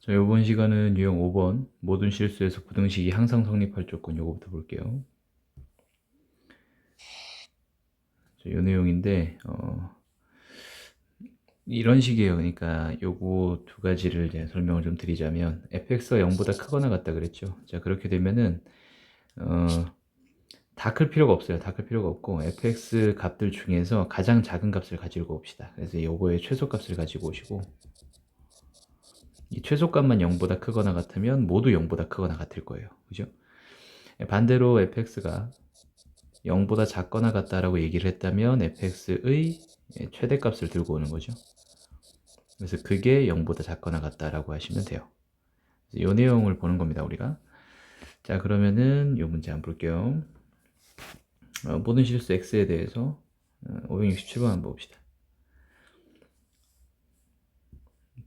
자, 이번 시간은 유형 5번 모든 실수에서 부등식이 항상 성립할 조건 요거부터 볼게요. 자, 요 내용인데 이런 식이에요. 그러니까 요거 두 가지를 이제 설명을 좀 드리자면 fx가 0보다 크거나 같다 그랬죠. 자, 그렇게 되면은 다 클 필요가 없어요. 다 클 필요가 없고 fx 값들 중에서 가장 작은 값을 가지고 옵시다. 그래서 요거의 최소값을 가지고 오시고 이 최소값만 0보다 크거나 같으면 모두 0보다 크거나 같을 거예요. 그죠? 반대로 fx가 0보다 작거나 같다라고 얘기를 했다면 fx의 최대값을 들고 오는 거죠. 그래서 그게 0보다 작거나 같다라고 하시면 돼요. 이 내용을 보는 겁니다, 우리가. 자, 그러면은 이 문제 한번 볼게요. 모든 실수 x에 대해서 567번 한번 봅시다.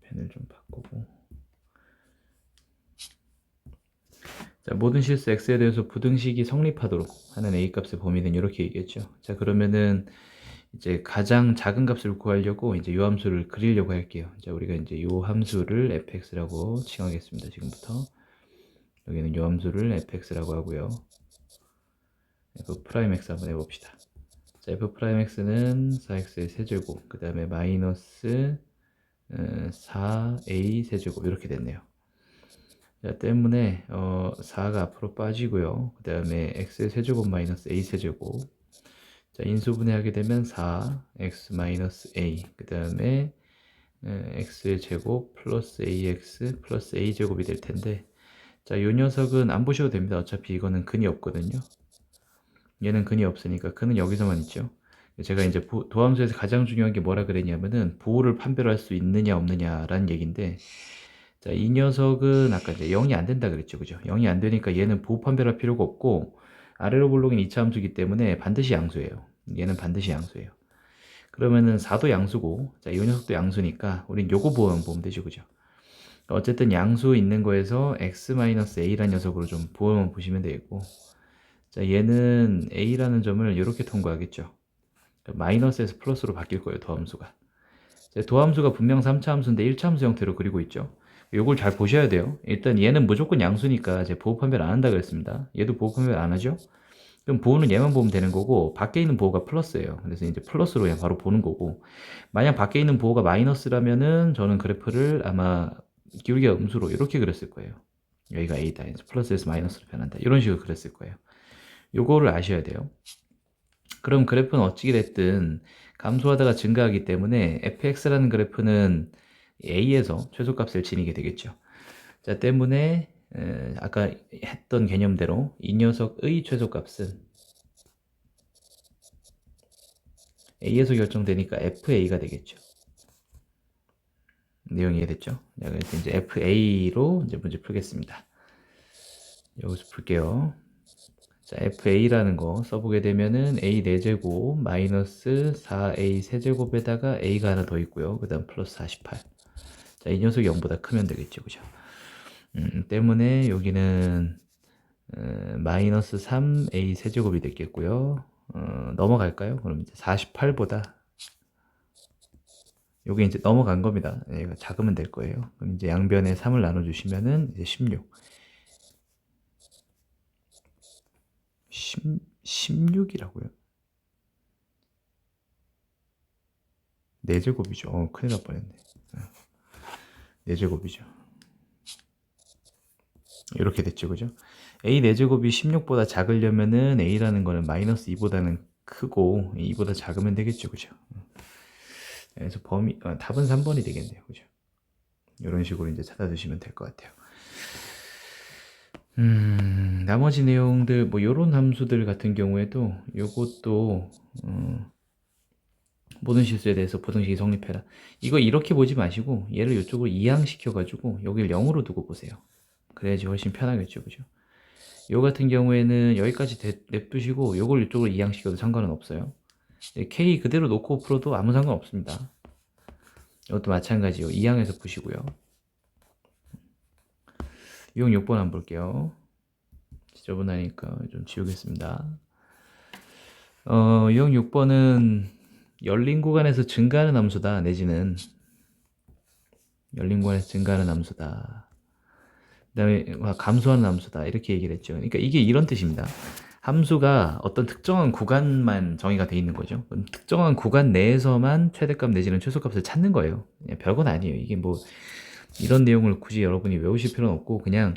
펜을 좀 바꾸고. 자, 모든 실수 x에 대해서 부등식이 성립하도록 하는 a 값의 범위는 이렇게 얘기했죠. 자, 그러면은 이제 가장 작은 값을 구하려고 이제 요 함수를 그리려고 할게요. 자, 우리가 이제 요 함수를 fx라고 칭하겠습니다. 지금부터 여기는 요 함수를 fx라고 하고요. f'(x) 한번 해봅시다. 자, f'(x는 4x의 세제곱, 그 다음에 마이너스 4a 세제곱 이렇게 됐네요. 자, 때문에 4가 앞으로 빠지고요. 그 다음에 x의 세제곱 마이너스 a 세제곱. 자, 인수분해하게 되면 4x 마이너스 a, 그 다음에 x의 제곱 플러스 ax 플러스 a 제곱이 될 텐데, 자, 이 녀석은 안 보셔도 됩니다. 어차피 이거는 근이 없거든요. 얘는 근이 없으니까 근은 여기서만 있죠. 제가 이제 도함수에서 가장 중요한 게 뭐라 그랬냐면은 부호를 판별할 수 있느냐 없느냐라는 얘기인데, 자, 이 녀석은 아까 이제 0이 안 된다 그랬죠. 그죠? 0이 안 되니까 얘는 부호 판별할 필요가 없고 아래로 볼록인 2차 함수이기 때문에 반드시 양수예요. 얘는 반드시 양수예요. 그러면은 4도 양수고, 자, 이 녀석도 양수니까 우린 요거 부호만 보면 되죠. 그죠? 어쨌든 양수 있는 거에서 x-a라는 녀석으로 좀 부호만 보시면 되겠고, 자, 얘는 a라는 점을 이렇게 통과하겠죠. 마이너스에서 플러스로 바뀔 거예요, 도함수가. 자, 도함수가 분명 3차 함수인데 1차 함수 형태로 그리고 있죠. 요걸 잘 보셔야 돼요. 일단 얘는 무조건 양수니까 제 보호 판별 안 한다 그랬습니다. 얘도 보호 판별 안 하죠? 그럼 보호는 얘만 보면 되는 거고, 밖에 있는 보호가 플러스예요. 그래서 이제 플러스로 그냥 바로 보는 거고, 만약 밖에 있는 보호가 마이너스라면은 저는 그래프를 아마 기울기가 음수로 이렇게 그렸을 거예요. 여기가 A다. 플러스에서 마이너스로 변한다. 이런 식으로 그렸을 거예요. 요거를 아셔야 돼요. 그럼 그래프는 어찌 됐든 감소하다가 증가하기 때문에 fx라는 그래프는 a에서 최소값을 지니게 되겠죠. 자, 때문에 아까 했던 개념대로 이 녀석의 최소값은 a에서 결정되니까 fa가 되겠죠. 내용이 이해됐죠? 자, 그래서 이제 fa로 이제 문제 풀겠습니다. 여기서 풀게요. 자, fa라는 거 써보게 되면은 a 4제곱 마이너스 4a 세제곱에다가 a가 하나 더 있고요. 그 다음 플러스 48. 자, 이 녀석이 0보다 크면 되겠죠. 그죠? 때문에 여기는 마이너스 3a 세제곱이 되겠고요. 넘어갈까요? 그럼 이제 48보다 여기 이제 넘어간 겁니다. 얘가 작으면 될 거예요. 그럼 이제 양변에 3을 나눠주시면은 이제 16. 16이라고요? 4제곱이죠. 큰일 날 뻔했네. 4제곱이죠. 이렇게 됐죠. 그죠? a 4제곱이 16보다 작으려면은 a라는 거는 마이너스 2보다는 크고 2보다 작으면 되겠죠. 그죠? 그래서 답은 3번이 되겠네요. 그죠? 이런 식으로 이제 찾아주시면 될 것 같아요. 나머지 내용들, 뭐, 요런 함수들 같은 경우에도, 요것도, 모든 실수에 대해서 부등식이 성립해라. 이거 이렇게 보지 마시고, 얘를 이쪽으로 이항시켜가지고, 여기를 0으로 두고 보세요. 그래야지 훨씬 편하겠죠. 그죠? 요 같은 경우에는 여기까지 냅두시고, 요걸 이쪽으로 이항시켜도 상관은 없어요. K 그대로 놓고 풀어도 아무 상관 없습니다. 이것도 마찬가지요. 이항해서 푸시고요. 유형 6번 한번 볼게요. 지저분하니까 좀 지우겠습니다. 유형 6번은 열린 구간에서 증가하는 함수다. 내지는 열린 구간에서 증가하는 함수다. 그다음에 감소하는 함수다 이렇게 얘기를 했죠. 그러니까 이게 이런 뜻입니다. 함수가 어떤 특정한 구간만 정의가 돼 있는 거죠. 특정한 구간 내에서만 최대값 내지는 최소값을 찾는 거예요. 그냥 별건 아니에요. 이게 뭐 이런 내용을 굳이 여러분이 외우실 필요는 없고 그냥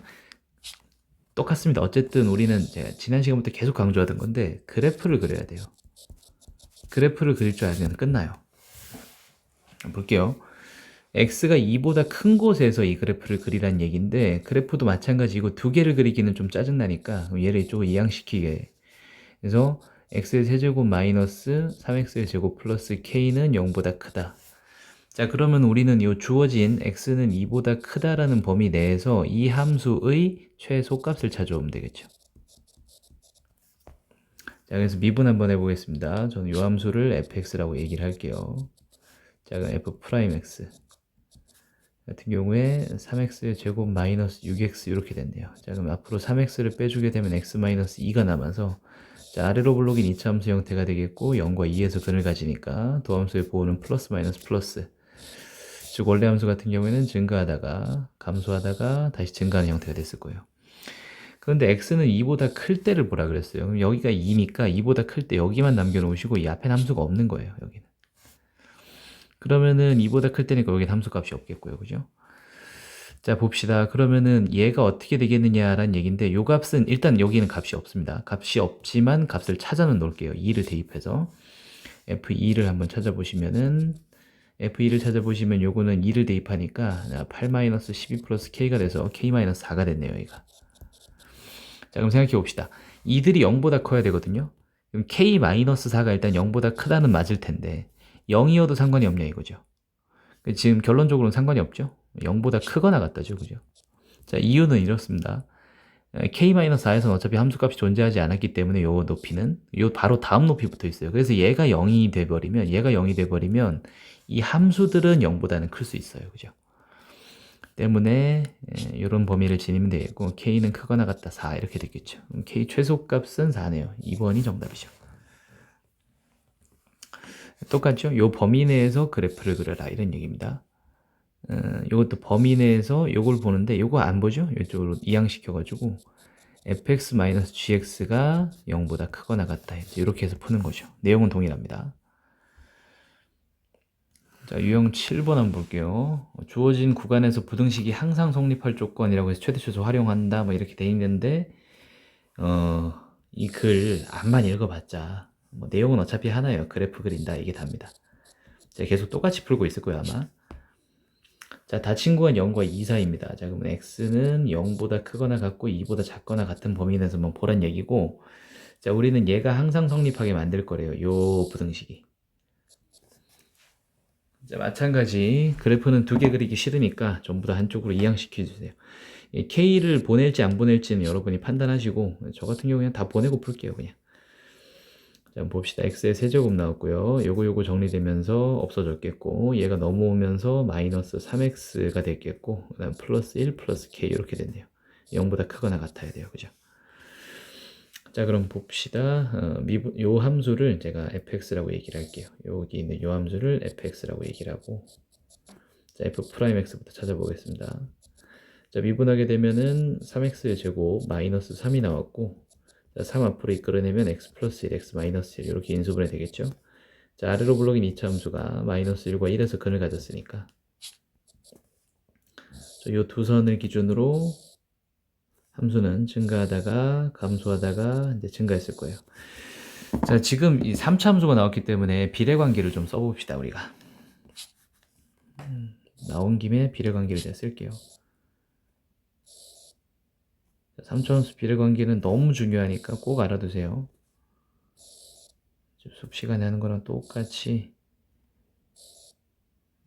똑같습니다. 어쨌든 우리는 제가 지난 시간부터 계속 강조하던 건데 그래프를 그려야 돼요. 그래프를 그릴 줄 알면 끝나요. 볼게요. x가 2보다 큰 곳에서 이 그래프를 그리란 얘기인데 그래프도 마찬가지고 두 개를 그리기는 좀 짜증나니까 얘를 이쪽으로 이항시키게. 그래서 x의 세제곱 마이너스 3x의 제곱 플러스 k는 0보다 크다. 자, 그러면 우리는 이 주어진 x는 2보다 크다라는 범위 내에서 이 함수의 최소값을 찾아오면 되겠죠. 자, 그래서 미분 한번 해보겠습니다. 저는 이 함수를 fx라고 얘기를 할게요. 자, 그럼 f 프라임 x 같은 경우에 3x 제곱 마이너스 6x 이렇게 됐네요. 자, 그럼 앞으로 3x를 빼주게 되면 x 마이너스 2가 남아서 자, 아래로 블록인 이차함수 형태가 되겠고 0과 2에서 근을 가지니까 도함수의 보호는 플러스 마이너스 플러스. 즉 원래 함수 같은 경우에는 증가하다가 감소하다가 다시 증가하는 형태가 됐을 거예요. 그런데 x는 2보다 클 때를 보라 그랬어요. 그럼 여기가 2니까 2보다 클 때 여기만 남겨놓으시고 이 앞에 함수가 없는 거예요. 여기는. 그러면은 2보다 클 때니까 여기는 함수값이 없겠고요. 그죠? 자, 봅시다. 그러면은 얘가 어떻게 되겠느냐라는 얘기인데 요 값은 일단 여기는 값이 없습니다. 값이 없지만 값을 찾아는 놓을게요. 2를 대입해서 f2를 한번 찾아보시면은 f2를 찾아보시면 요거는 2를 대입하니까 8-12 플러스 k가 돼서 k-4가 됐네요. 얘가. 자, 그럼 생각해 봅시다. 이들이 0보다 커야 되거든요. 그럼 k-4가 일단 0보다 크다는 맞을 텐데 0이어도 상관이 없냐 이거죠. 지금 결론적으로는 상관이 없죠. 0보다 크거나 같다죠. 그죠? 자, 이유는 이렇습니다. k-4에서는 어차피 함수값이 존재하지 않았기 때문에 요 높이는 요 바로 다음 높이 붙어 있어요. 그래서 얘가 0이 돼버리면 이 함수들은 0보다는 클 수 있어요. 그죠? 때문에 이런 범위를 지니면 되겠고 k는 크거나 같다 4 이렇게 됐겠죠. k 최소값은 4네요. 2번이 정답이죠. 똑같죠? 요 범위 내에서 그래프를 그려라 이런 얘기입니다. 요것도 범위 내에서 요걸 보는데 요거 안 보죠? 이쪽으로 이항시켜가지고 fx-gx가 0보다 크거나 같다. 이렇게 해서 푸는 거죠. 내용은 동일합니다. 자, 유형 7번 한번 볼게요. 주어진 구간에서 부등식이 항상 성립할 조건이라고 해서 최대 최소 활용한다 뭐 이렇게 돼 있는데 이 글 앞만 읽어봤자 뭐 내용은 어차피 하나예요. 그래프 그린다 이게 답니다. 제가 계속 똑같이 풀고 있을 거예요 아마. 자, 닫힌 구간 0과 2 사이입니다. 자, 그러면 x는 0보다 크거나 같고 2보다 작거나 같은 범위 내에서만 보란 얘기고 자, 우리는 얘가 항상 성립하게 만들 거래요. 요 부등식이. 자, 마찬가지 그래프는 두 개 그리기 싫으니까 전부 다 한쪽으로 이항시켜 주세요. K를 보낼지 안 보낼지는 여러분이 판단하시고 저 같은 경우 그냥 다 보내고 풀게요 그냥. 자, 봅시다. x의 세제곱 나왔고요. 요거 정리되면서 없어졌겠고 얘가 넘어오면서 마이너스 3x가 됐겠고 그 다음 플러스 1 플러스 k 이렇게 됐네요. 0보다 크거나 같아야 돼요. 그죠? 자, 그럼 봅시다. 요 함수를 제가 fx라고 얘기를 할게요. 여기 있는 요 함수를 fx라고 얘기를 하고 자, f'x부터 찾아보겠습니다. 자, 미분하게 되면은 3x의 제곱 마이너스 3이 나왔고 자, 3 앞으로 이끌어내면 x 플러스 1, x 마이너스 1 이렇게 인수분해 되겠죠. 자, 아래로 블록인 2차 함수가 마이너스 1과 1에서 근을 가졌으니까 이 두 선을 기준으로 함수는 증가하다가 감소하다가 이제 증가했을 거예요. 자, 지금 이 3차 함수가 나왔기 때문에 비례관계를 좀 써봅시다 우리가. 나온 김에 비례관계를 제가 쓸게요. 3차 함수 비례관계는 너무 중요하니까 꼭 알아두세요. 수업 시간에 하는 거랑 똑같이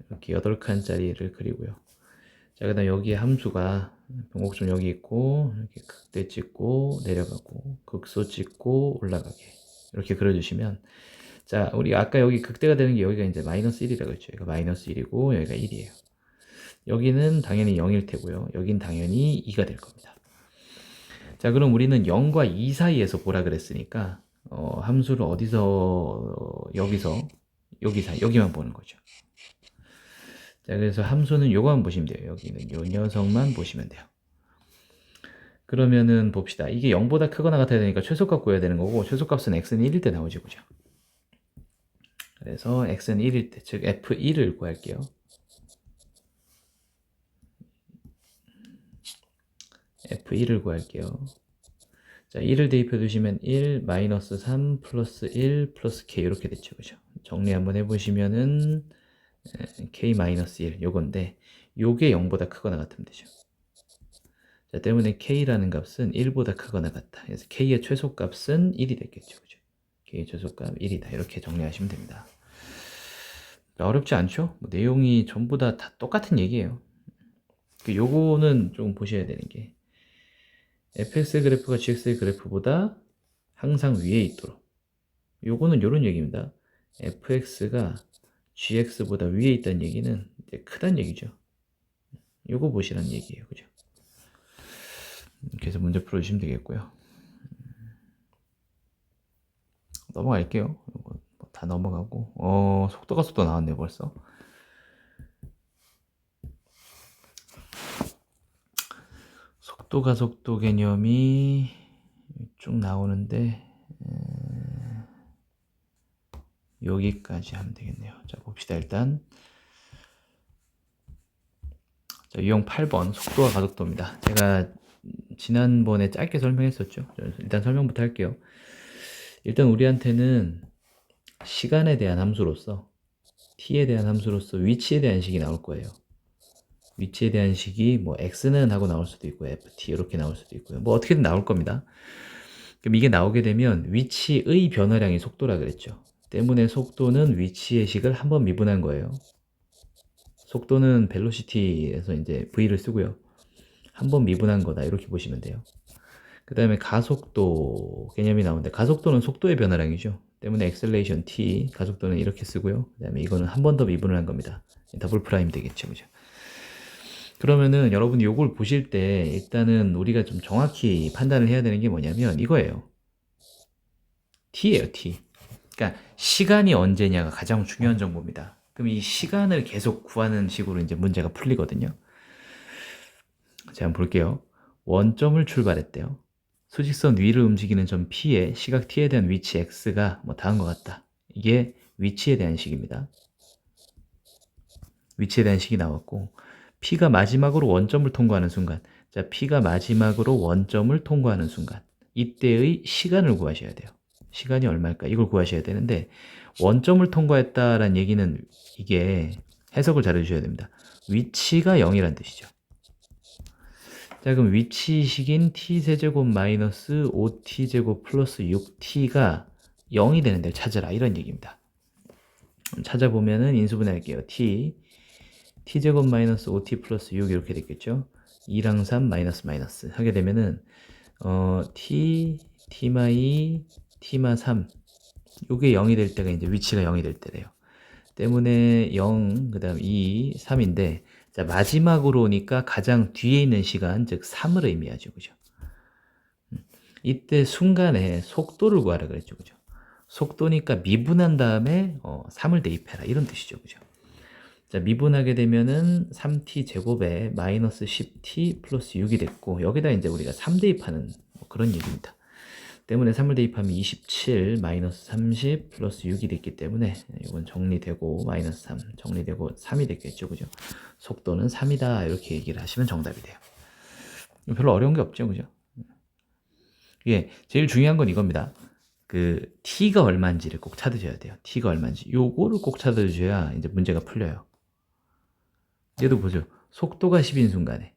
이렇게 8칸짜리를 그리고요. 자, 그 다음 여기에 함수가 변곡점 여기 있고 이렇게 극대 찍고 내려가고 극소 찍고 올라가게 이렇게 그려주시면 자, 우리 아까 여기 극대가 되는 게 여기가 이제 마이너스 1이라고 했죠. 여기가 마이너스 1이고 여기가 1이에요. 여기는 당연히 0일 테고요. 여긴 당연히 2가 될 겁니다. 자, 그럼 우리는 0과 2 사이에서 보라 그랬으니까 함수를 어디서 여기서 여기만 보는 거죠. 자, 그래서 함수는 요거만 보시면 돼요. 여기는 요 녀석만 보시면 돼요. 그러면은 봅시다. 이게 0보다 크거나 같아야 되니까 최소값 구해야 되는 거고, 최소값은 x는 1일 때 나오지, 그죠? 그래서 x는 1일 때, 즉 f1을 구할게요. f1을 구할게요. 자, 1을 대입해 두시면 1 마이너스 3 플러스 1 플러스 k 이렇게 됐죠, 그죠? 정리 한번 해보시면은 k 마이너스 1 요건데, 요게 0보다 크거나 같으면 되죠. 자, 때문에 k라는 값은 1보다 크거나 같다. 그래서 k의 최소값은 1이 됐겠죠, 그죠? k의 최소값 1이다. 이렇게 정리하시면 됩니다. 어렵지 않죠? 뭐 내용이 전부 다 똑같은 얘기예요. 요거는 좀 보셔야 되는 게, fx의 그래프가 gx의 그래프보다 항상 위에 있도록. 요거는 요런 얘기입니다. fx가 gx보다 위에 있다는 얘기는 이제 크다는 얘기죠. 요거 보시라는 얘기예요. 그죠? 그래서 문제 풀어주시면 되겠고요. 넘어갈게요. 요거 다 넘어가고, 속도가 속도 나왔네요, 벌써. 속도가 속도 개념이 쭉 나오는데, 여기까지 하면 되겠네요. 자, 봅시다, 일단. 자, 유형 8번, 속도와 가속도입니다. 제가 지난번에 짧게 설명했었죠. 일단 설명부터 할게요. 일단 우리한테는 시간에 대한 함수로서, t에 대한 함수로서 위치에 대한 식이 나올 거예요. 위치에 대한 식이 뭐 x는 하고 나올 수도 있고 ft 이렇게 나올 수도 있고요. 뭐 어떻게든 나올 겁니다. 그럼 이게 나오게 되면 위치의 변화량이 속도라 그랬죠. 때문에 속도는 위치의 식을 한번 미분한 거예요. 속도는 벨로시티에서 이제 v를 쓰고요. 한번 미분한 거다 이렇게 보시면 돼요. 그 다음에 가속도 개념이 나오는데, 가속도는 속도의 변화량이죠. 때문에 acceleration t, 가속도는 이렇게 쓰고요. 그 다음에 이거는 한 번 더 미분을 한 겁니다. 더블 프라임 되겠죠, 그죠? 그러면은 여러분이 요걸 보실 때 일단은 우리가 좀 정확히 판단을 해야 되는 게 뭐냐면 이거예요. t예요, t. 그러니까 시간이 언제냐가 가장 중요한 정보입니다. 그럼 이 시간을 계속 구하는 식으로 이제 문제가 풀리거든요. 자, 한번 볼게요. 원점을 출발했대요. 수직선 위를 움직이는 점 P에 시각 T에 대한 위치 X가 뭐 다음과 같다. 이게 위치에 대한 식입니다. 위치에 대한 식이 나왔고, P가 마지막으로 원점을 통과하는 순간, 자, P가 마지막으로 원점을 통과하는 순간, 이때의 시간을 구하셔야 돼요. 시간이 얼마일까? 이걸 구하셔야 되는데, 원점을 통과했다라는 얘기는 이게 해석을 잘 해주셔야 됩니다. 위치가 0이란 뜻이죠. 자, 그럼 위치식인 t세제곱 마이너스 5t제곱 플러스 6t가 0이 되는 데를 찾아라, 이런 얘기입니다. 찾아보면은 인수분해할게요. t제곱 마이너스 5t 플러스 6 이렇게 됐겠죠. 2랑 3 마이너스 마이너스 하게 되면은 t마 2, t마 3 요게 0이 될 때가 이제 위치가 0이 될 때래요. 때문에 0, 그 다음 2, 3인데, 자, 마지막으로 오니까 가장 뒤에 있는 시간, 즉 3을 의미하죠, 그죠? 이때 순간에 속도를 구하라 그랬죠, 그죠? 속도니까 미분한 다음에 3을 대입해라, 이런 뜻이죠, 그죠? 자, 미분하게 되면은 3t 제곱에 마이너스 10t 플러스 6이 됐고, 여기다 이제 우리가 3 대입하는 뭐 그런 얘기입니다. 때문에 3을 대입하면 27 마이너스 30 플러스 6이 됐기 때문에 이건 정리되고 마이너스 3 정리되고 3이 됐겠죠, 그죠? 속도는 3이다 이렇게 얘기를 하시면 정답이 돼요. 별로 어려운 게 없죠, 그죠? 이게 제일 중요한 건 이겁니다. 그 t가 얼마인지를 꼭 찾으셔야 돼요. t가 얼마인지 요거를 꼭 찾아주셔야 이제 문제가 풀려요. 얘도 보죠. 속도가 10인 순간에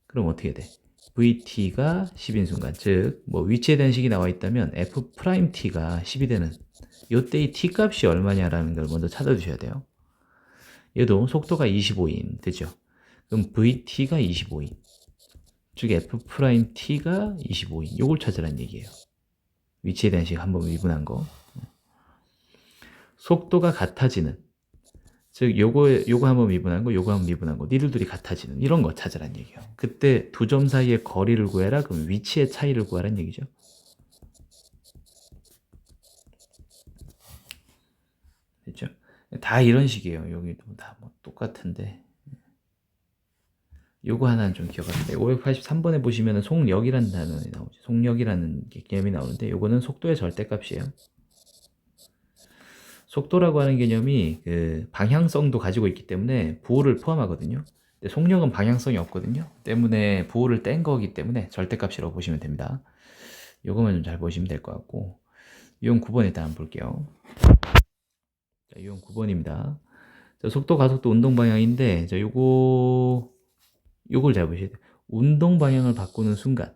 그럼 어떻게 돼? vt가 10인 순간, 즉 뭐 위치에 대한 식이 나와 있다면 f't가 10이 되는 요때의 t 값이 얼마냐라는 걸 먼저 찾아주셔야 돼요. 얘도 속도가 25인 되죠. 그럼 vt가 25인, 즉 f't가 25인, 요걸 찾으라는 얘기예요. 위치에 대한 식 한번 미분한 거. 속도가 같아지는, 즉 요거 한번 미분한 거, 요거 한번 미분한 거, 니들들이 같아지는 이런 거 찾으란 얘기예요. 그때 두 점 사이의 거리를 구해라. 그럼 위치의 차이를 구하란 얘기죠. 됐죠? 다 이런 식이에요. 여기도 다 뭐 똑같은데. 요거 하나는 좀 기억하세요. 583번에 보시면은 속력이라는 단어가 나오죠. 속력이라는 개념이 나오는데 요거는 속도의 절대값이에요. 속도라고 하는 개념이 그 방향성도 가지고 있기 때문에 부호를 포함하거든요. 근데 속력은 방향성이 없거든요. 때문에 부호를 뗀 거기 때문에 절대값이라고 보시면 됩니다. 요거만 좀 잘 보시면 될 것 같고 유형 9번 일단 한번 볼게요. 자, 유형 9번입니다. 자, 속도, 가속도, 운동 방향인데 자, 요걸 잘 보셔야 돼요. 운동 방향을 바꾸는 순간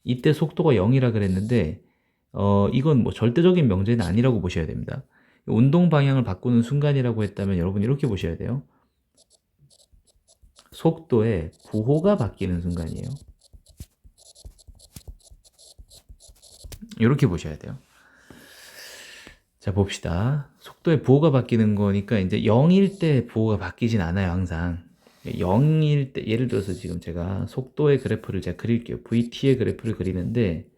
이때 속도가 0이라 그랬는데 이건 뭐 절대적인 명제는 아니라고 보셔야 됩니다. 운동 방향을 바꾸는 순간이라고 했다면 여러분 이렇게 보셔야 돼요. 속도의 부호가 바뀌는 순간이에요. 이렇게 보셔야 돼요. 자, 봅시다. 속도의 부호가 바뀌는 거니까 이제 0일 때 부호가 바뀌진 않아요, 항상. 0일 때, 예를 들어서 지금 제가 속도의 그래프를 제가 그릴게요. VT의 그래프를 그리는데,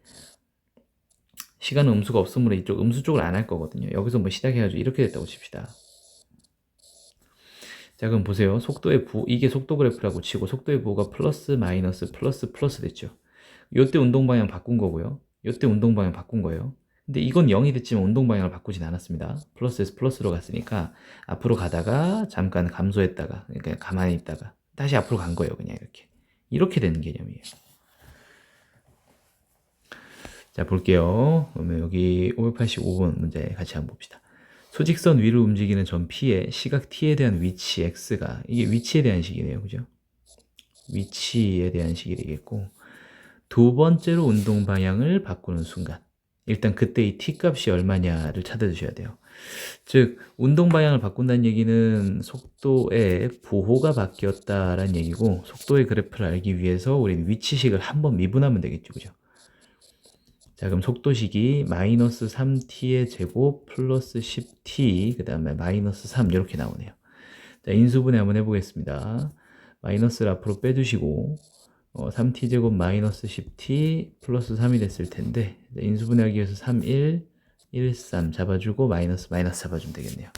시간은 음수가 없으므로 이쪽 음수 쪽을 안 할 거거든요. 여기서 뭐 시작해가지고 이렇게 됐다고 칩시다. 자, 그럼 보세요. 속도의 부호, 이게 속도 그래프라고 치고, 속도의 부호가 플러스, 마이너스, 플러스, 플러스 됐죠. 요때 운동 방향 바꾼 거고요. 요때 운동 방향 바꾼 거예요. 근데 이건 0이 됐지만 운동 방향을 바꾸진 않았습니다. 플러스에서 플러스로 갔으니까 앞으로 가다가 잠깐 감소했다가 그러니까 가만히 있다가 다시 앞으로 간 거예요. 그냥 이렇게 되는 개념이에요. 자, 볼게요. 그러면 여기 585번 문제 같이 한번 봅시다. 소직선 위로 움직이는 점 P의 시각 T에 대한 위치 X가 이게 위치에 대한 식이네요. 그죠? 위치에 대한 식이 되겠고 두 번째로 운동 방향을 바꾸는 순간 일단 그때 이 t값이 얼마냐를 찾아주셔야 돼요. 즉 운동 방향을 바꾼다는 얘기는 속도의 부호가 바뀌었다라는 얘기고 속도의 그래프를 알기 위해서 우리는 위치식을 한번 미분하면 되겠죠. 그죠? 자, 그럼 속도식이 마이너스 3t의 제곱 플러스 10t 그 다음에 마이너스 3 이렇게 나오네요. 자, 인수분해 한번 해보겠습니다. 마이너스를 앞으로 빼주시고 3t제곱 마이너스 10t 플러스 3이 됐을 텐데 인수분해하기 위해서 3, 1, 1, 3 잡아주고 마이너스 잡아주면 되겠네요.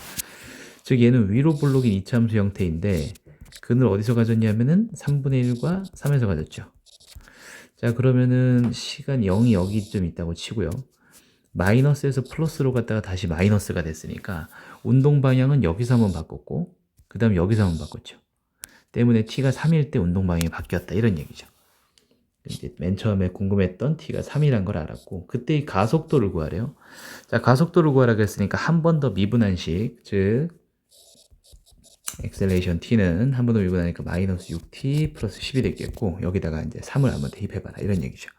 즉 얘는 위로 볼록인 이차함수 형태인데 근을 어디서 가졌냐면은 3분의 1과 3에서 가졌죠. 자, 그러면은 시간 0이 여기쯤 있다고 치고요. 마이너스에서 플러스로 갔다가 다시 마이너스가 됐으니까 운동 방향은 여기서 한번 바꿨고 그 다음 여기서 한번 바꿨죠. 때문에 t가 3일 때 운동 방향이 바뀌었다 이런 얘기죠. 이제 맨 처음에 궁금했던 t가 3이란 걸 알았고 그때 이 가속도를 구하래요. 자, 가속도를 구하라고 했으니까 한 번 더 미분한식, 즉 엑셀레이션 t는 한 번 더 미분하니까 마이너스 6t 플러스 10이 됐겠고 여기다가 이제 3을 한번 대입해봐라 이런 얘기죠.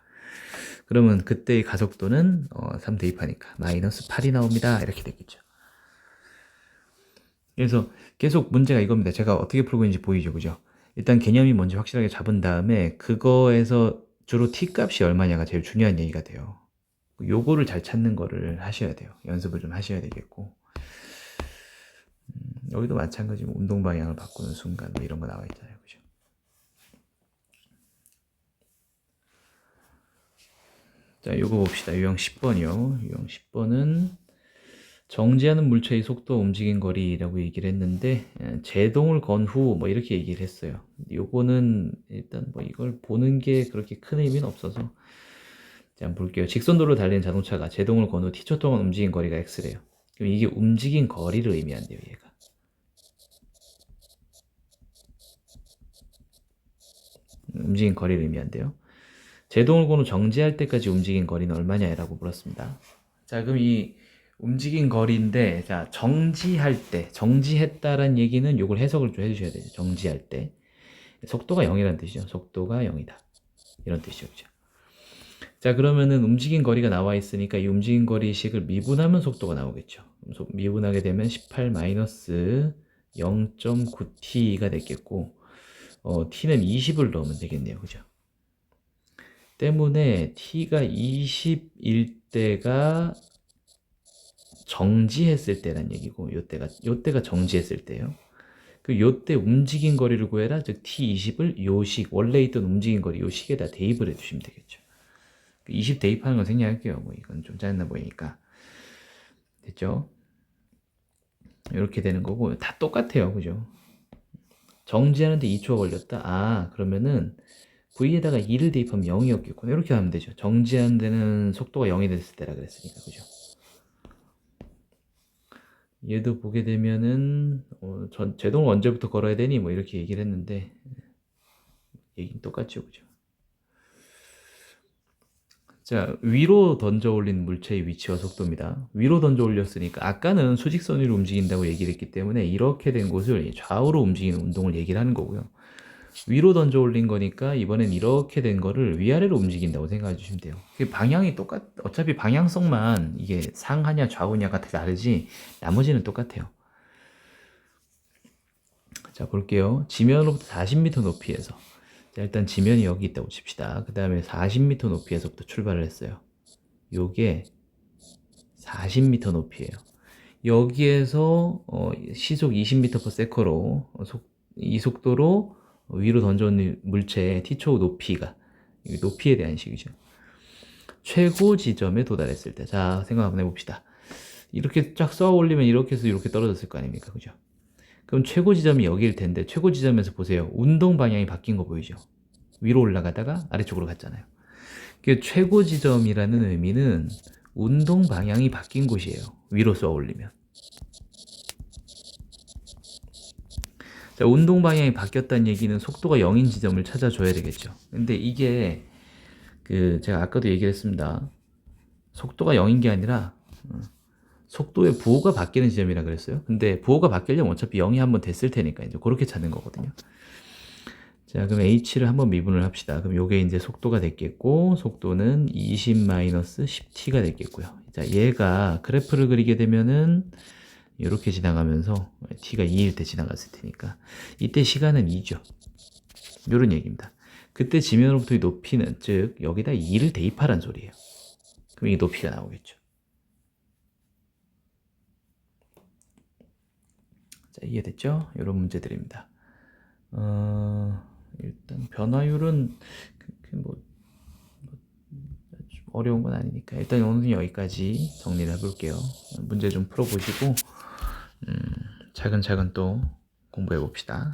그러면 그때의 가속도는 3 대입하니까 마이너스 8이 나옵니다 이렇게 되겠죠. 그래서 계속 문제가 이겁니다. 제가 어떻게 풀고 있는지 보이죠, 그죠? 일단 개념이 뭔지 확실하게 잡은 다음에 그거에서 주로 t 값이 얼마냐가 제일 중요한 얘기가 돼요. 요거를 잘 찾는 거를 하셔야 돼요. 연습을 좀 하셔야 되겠고 여기도 마찬가지로 운동 방향을 바꾸는 순간 뭐 이런 거 나와 있잖아요, 그죠? 자, 요거 봅시다. 유형 10번이요. 유형 10번은 정지하는 물체의 속도, 움직인 거리라고 얘기를 했는데 제동을 건 후 뭐 이렇게 얘기를 했어요. 요거는 일단 뭐 이걸 보는 게 그렇게 큰 의미는 없어서 자, 한번 볼게요. 직선도로 달리는 자동차가 제동을 건 후 t초 동안 움직인 거리가 x래요. 그럼 이게 움직인 거리를 의미한대요, 얘가. 움직인 거리를 의미한대요. 제동을 건 후 정지할 때까지 움직인 거리는 얼마냐라고 물었습니다. 자, 그럼 이 움직인 거리인데, 자, 정지할 때, 정지했다란 얘기는 이걸 해석을 좀 해주셔야 되죠. 정지할 때. 속도가 0이라는 뜻이죠. 속도가 0이다. 이런 뜻이죠. 그죠? 자, 그러면은 움직인 거리가 나와 있으니까 이 움직인 거리식을 미분하면 속도가 나오겠죠. 미분하게 되면 18 마이너스 0.9t가 됐겠고, t는 20을 넣으면 되겠네요. 그죠? 때문에 t가 20일 때가 정지했을 때란 얘기고 요때가 정지했을 때예요. 그 요때 움직인 거리를 구해라. 즉 t20을 요식 원래 있던 움직인 거리 요식에다 대입을 해주시면 되겠죠. 20 대입하는 건 생략할게요. 뭐 이건 좀 짜증나 보이니까 됐죠? 이렇게 되는 거고 다 똑같아요, 그죠? 정지하는데 2초가 걸렸다. 아, 그러면은 V에다가 2를 대입하면 0이었겠구나. 이렇게 하면 되죠. 정지하는 데는 속도가 0이 됐을 때라 그랬으니까. 그죠? 얘도 보게 되면은 제동을 언제부터 걸어야 되니? 뭐 이렇게 얘기를 했는데 얘기는 똑같죠. 그죠? 자, 위로 던져 올린 물체의 위치와 속도입니다. 위로 던져 올렸으니까 아까는 수직선 위로 움직인다고 얘기를 했기 때문에 이렇게 된 곳을 좌우로 움직이는 운동을 얘기를 하는 거고요. 위로 던져 올린 거니까 이번엔 이렇게 된 거를 위아래로 움직인다고 생각해 주시면 돼요. 방향이 어차피 방향성만 이게 상하냐 좌우냐가 다르지 나머지는 똑같아요. 자, 볼게요. 지면으로부터 40m 높이에서. 자, 일단 지면이 여기 있다고 칩시다. 그 다음에 40m 높이에서부터 출발을 했어요. 요게 40m 높이에요. 여기에서 시속 20m/s로 이 속도로 위로 던져온 물체의 t초 높이가 높이에 대한 식이죠. 최고 지점에 도달했을 때, 자 생각 한번 해봅시다. 이렇게 쫙 쏘아 올리면 이렇게 해서 이렇게 떨어졌을 거 아닙니까, 그죠? 그럼 최고 지점이 여기일 텐데 최고 지점에서 보세요. 운동 방향이 바뀐 거 보이죠? 위로 올라가다가 아래쪽으로 갔잖아요. 그 최고 지점이라는 의미는 운동 방향이 바뀐 곳이에요. 위로 쏘아 올리면. 자, 운동 방향이 바뀌었다는 얘기는 속도가 0인 지점을 찾아줘야 되겠죠. 근데 이게 제가 아까도 얘기를 했습니다. 속도가 0인 게 아니라 속도의 부호가 바뀌는 지점이라 그랬어요. 근데 부호가 바뀌려면 어차피 0이 한번 됐을 테니까 이제 그렇게 찾는 거거든요. 자, 그럼 h를 한번 미분을 합시다. 그럼 요게 이제 속도가 됐겠고, 속도는 20-10t가 됐겠고요. 자, 얘가 그래프를 그리게 되면은 이렇게 지나가면서 t가 2일 때 지나갔을 테니까 이때 시간은 2죠. 요런 얘기입니다. 그때 지면으로부터의 높이는 즉 여기다 2를 대입하란 소리예요. 그럼 이 높이가 나오겠죠. 자, 이해됐죠? 이런 문제들입니다. 일단 변화율은 뭐 어려운 건 아니니까 일단 오늘 여기까지 정리를 해볼게요. 문제 좀 풀어보시고 차근차근 또 공부해 봅시다.